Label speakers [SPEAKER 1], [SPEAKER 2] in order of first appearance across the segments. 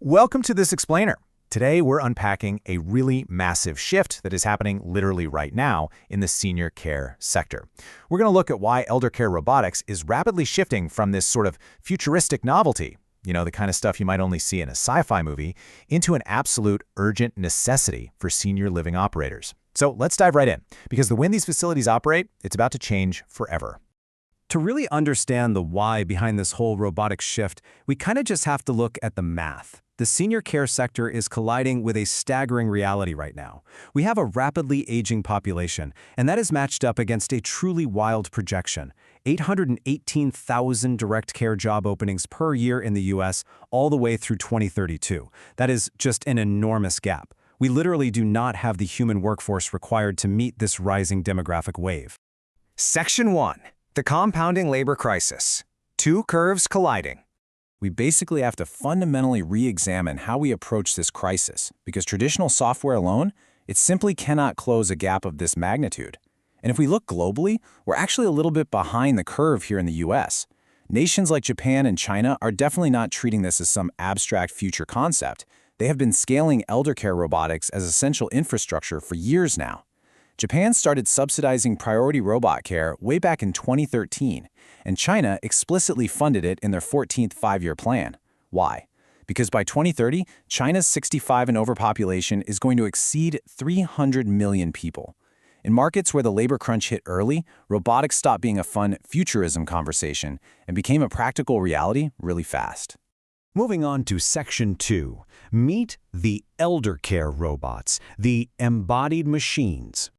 [SPEAKER 1] Welcome to this explainer. Today we're unpacking a really massive shift that is happening literally right now in the senior care sector. We're going to look at why elder care robotics is rapidly shifting from this sort of futuristic novelty, the kind of stuff you might only see in a sci-fi movie, into an absolute urgent necessity for senior living operators. So let's dive right in, because the way these facilities operate, it's about to change forever.
[SPEAKER 2] To really understand the why behind this whole robotics shift, we kind of just have to look at the math. The senior care sector is colliding with a staggering reality right now. We have a rapidly aging population, and that is matched up against a truly wild projection. 818,000 direct care job openings per year in the U.S. all the way through 2032. That is just an enormous gap. We literally do not have the human workforce required to meet this rising demographic wave.
[SPEAKER 3] Section 1. The compounding labor crisis. Two curves colliding. We basically have to fundamentally re-examine how we approach this crisis, because traditional software alone, it simply cannot close a gap of this magnitude. And if we look globally, we're actually a little bit behind the curve here in the US. Nations like Japan and China are definitely not treating this as some abstract future concept. They have been scaling elder care robotics as essential infrastructure for years now. Japan started subsidizing priority robot care way back in 2013, and China explicitly funded it in their 14th five-year plan. Why? Because by 2030, China's 65 and over population is going to exceed 300 million people. In markets where the labor crunch hit early, robotics stopped being a fun futurism conversation and became a practical reality really fast.
[SPEAKER 2] Moving on to Section 2, meet the elder care robots, the embodied machines.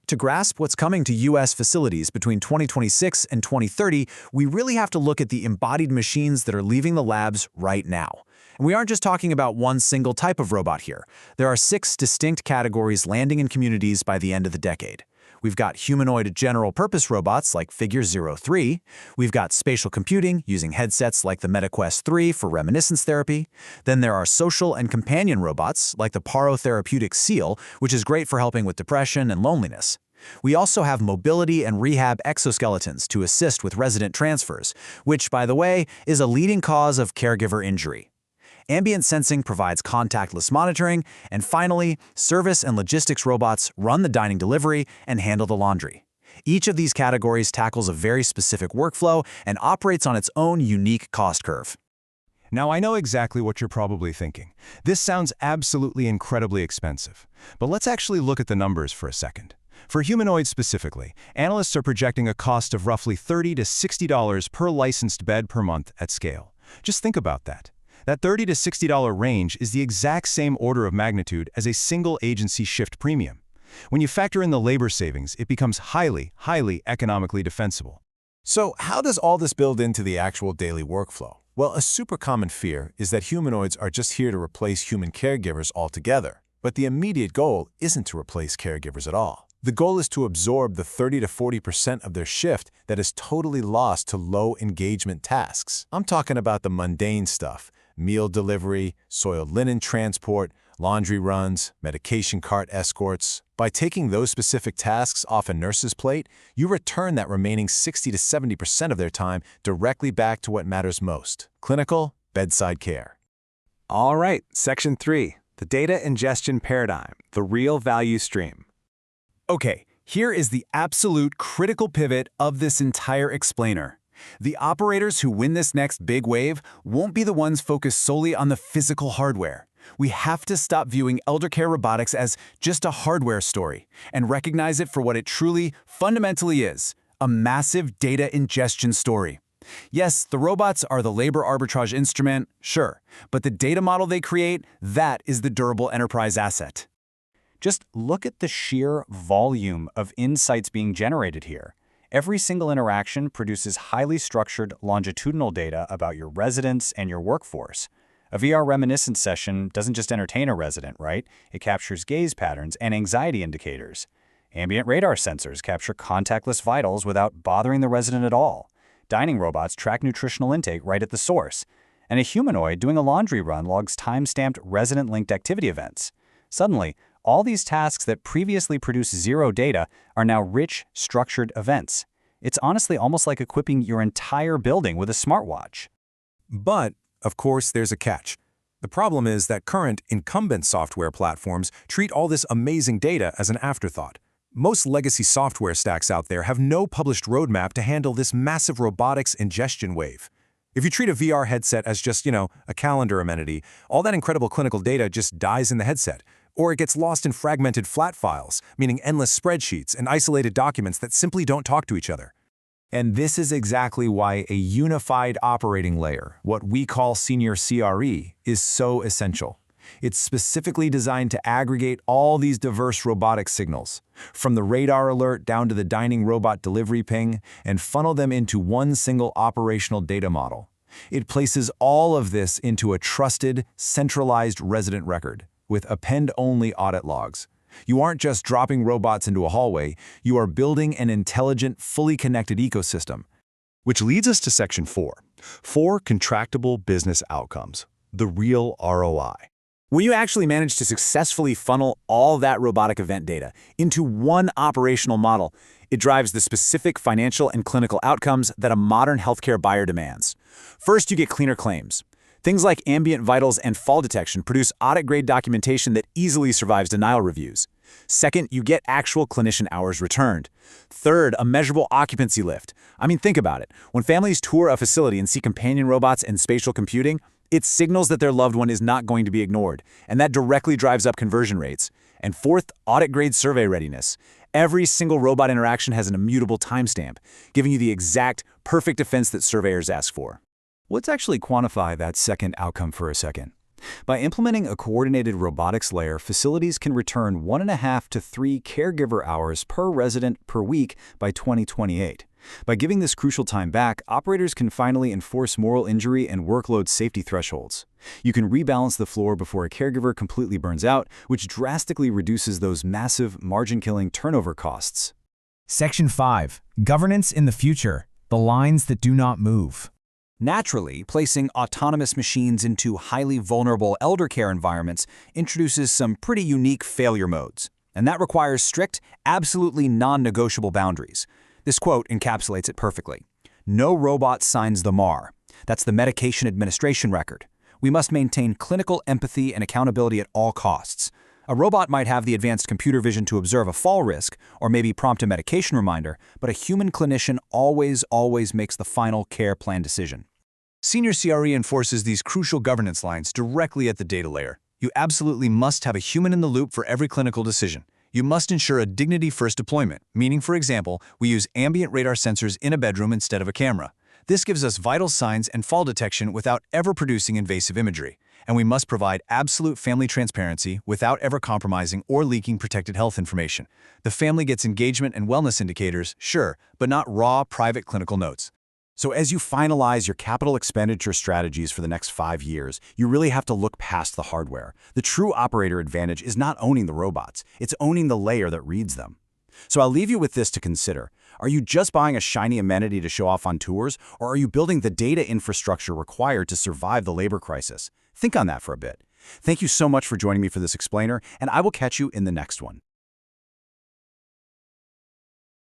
[SPEAKER 1] To grasp what's coming to U.S. facilities between 2026 and 2030, we really have to look at the embodied machines that are leaving the labs right now. And we aren't just talking about one single type of robot here. There are 6 distinct categories landing in communities by the end of the decade. We've got humanoid general-purpose robots like Figure 03. We've got spatial computing using headsets like the MetaQuest 3 for reminiscence therapy. Then there are social and companion robots like the Paro Therapeutic Seal, which is great for helping with depression and loneliness. We also have mobility and rehab exoskeletons to assist with resident transfers, which, by the way, is a leading cause of caregiver injury. Ambient sensing provides contactless monitoring, and finally, service and logistics robots run the dining delivery and handle the laundry. Each of these categories tackles a very specific workflow and operates on its own unique cost curve.
[SPEAKER 4] Now, I know exactly what you're probably thinking. This sounds absolutely incredibly expensive. But let's actually look at the numbers for a second. For humanoids specifically, analysts are projecting a cost of roughly $30 to $60 per licensed bed per month at scale. Just think about that. That $30 to $60 range is the exact same order of magnitude as a single agency shift premium. When you factor in the labor savings, it becomes highly economically defensible.
[SPEAKER 5] So how does all this build into the actual daily workflow? Well, a super common fear is that humanoids are just here to replace human caregivers altogether. But the immediate goal isn't to replace caregivers at all. The goal is to absorb the 30 to 40% of their shift that is totally lost to low-engagement tasks. I'm talking about the mundane stuff: meal delivery, soiled linen transport, laundry runs, medication cart escorts. By taking those specific tasks off a nurse's plate, you return that remaining 60 to 70% of their time directly back to what matters most: clinical, bedside care.
[SPEAKER 3] All right, Section 3. The data ingestion paradigm, the real value stream.
[SPEAKER 2] Okay, here is the absolute critical pivot of this entire explainer. The operators who win this next big wave won't be the ones focused solely on the physical hardware. We have to stop viewing elder care robotics as just a hardware story and recognize it for what it truly, fundamentally is: a massive data ingestion story. Yes, the robots are the labor arbitrage instrument, sure, but the data model they create, that is the durable enterprise asset.
[SPEAKER 6] Just look at the sheer volume of insights being generated here. Every single interaction produces highly structured longitudinal data about your residents and your workforce. A VR reminiscence session doesn't just entertain a resident, right? It captures gaze patterns and anxiety indicators. Ambient radar sensors capture contactless vitals without bothering the resident at all. Dining robots track nutritional intake right at the source. And a humanoid doing a laundry run logs time-stamped resident-linked activity events. Suddenly, all these tasks that previously produced zero data are now rich, structured events. It's honestly almost like equipping your entire building with a smartwatch.
[SPEAKER 5] But, of course, there's a catch. The problem is that current, incumbent software platforms treat all this amazing data as an afterthought. Most legacy software stacks out there have no published roadmap to handle this massive robotics ingestion wave. If you treat a VR headset as just, a calendar amenity, all that incredible clinical data just dies in the headset, or it gets lost in fragmented flat files, meaning endless spreadsheets and isolated documents that simply don't talk to each other.
[SPEAKER 2] And this is exactly why a unified operating layer, what we call SeniorCRE, is so essential. It's specifically designed to aggregate all these diverse robotic signals, from the radar alert down to the dining robot delivery ping, and funnel them into one single operational data model. It places all of this into a trusted, centralized resident record, with append-only audit logs. You aren't just dropping robots into a hallway, you are building an intelligent, fully connected ecosystem.
[SPEAKER 4] Which leads us to Section 4. 4 contractable business outcomes. The real ROI.
[SPEAKER 1] When you actually manage to successfully funnel all that robotic event data into one operational model, it drives the specific financial and clinical outcomes that a modern healthcare buyer demands. First, you get cleaner claims. Things like ambient vitals and fall detection produce audit-grade documentation that easily survives denial reviews. Second, you get actual clinician hours returned. Third, a measurable occupancy lift. I mean, think about it. When families tour a facility and see companion robots and spatial computing, it signals that their loved one is not going to be ignored, and that directly drives up conversion rates. And fourth, audit-grade survey readiness. Every single robot interaction has an immutable timestamp, giving you the exact, perfect defense that surveyors ask for.
[SPEAKER 3] Let's actually quantify that second outcome for a second. By implementing a coordinated robotics layer, facilities can return 1.5 to 3 caregiver hours per resident per week by 2028. By giving this crucial time back, operators can finally enforce moral injury and workload safety thresholds. You can rebalance the floor before a caregiver completely burns out, which drastically reduces those massive, margin-killing turnover costs.
[SPEAKER 2] Section 5. Governance in the future. The lines that do not move.
[SPEAKER 1] Naturally, placing autonomous machines into highly vulnerable elder care environments introduces some pretty unique failure modes, and that requires strict, absolutely non-negotiable boundaries. This quote encapsulates it perfectly. No robot signs the MAR. That's the medication administration record. We must maintain clinical empathy and accountability at all costs. A robot might have the advanced computer vision to observe a fall risk, or maybe prompt a medication reminder, but a human clinician always makes the final care plan decision. SeniorCRE enforces these crucial governance lines directly at the data layer. You absolutely must have a human in the loop for every clinical decision. You must ensure a dignity-first deployment, meaning, for example, we use ambient radar sensors in a bedroom instead of a camera. This gives us vital signs and fall detection without ever producing invasive imagery. And we must provide absolute family transparency without ever compromising or leaking protected health information. The family gets engagement and wellness indicators, sure, but not raw, private clinical notes. So as you finalize your capital expenditure strategies for the next 5 years, you really have to look past the hardware. The true operator advantage is not owning the robots, it's owning the layer that reads them. So I'll leave you with this to consider. Are you just buying a shiny amenity to show off on tours, or are you building the data infrastructure required to survive the labor crisis? Think on that for a bit. Thank you so much for joining me for this explainer, and I will catch you in the next one.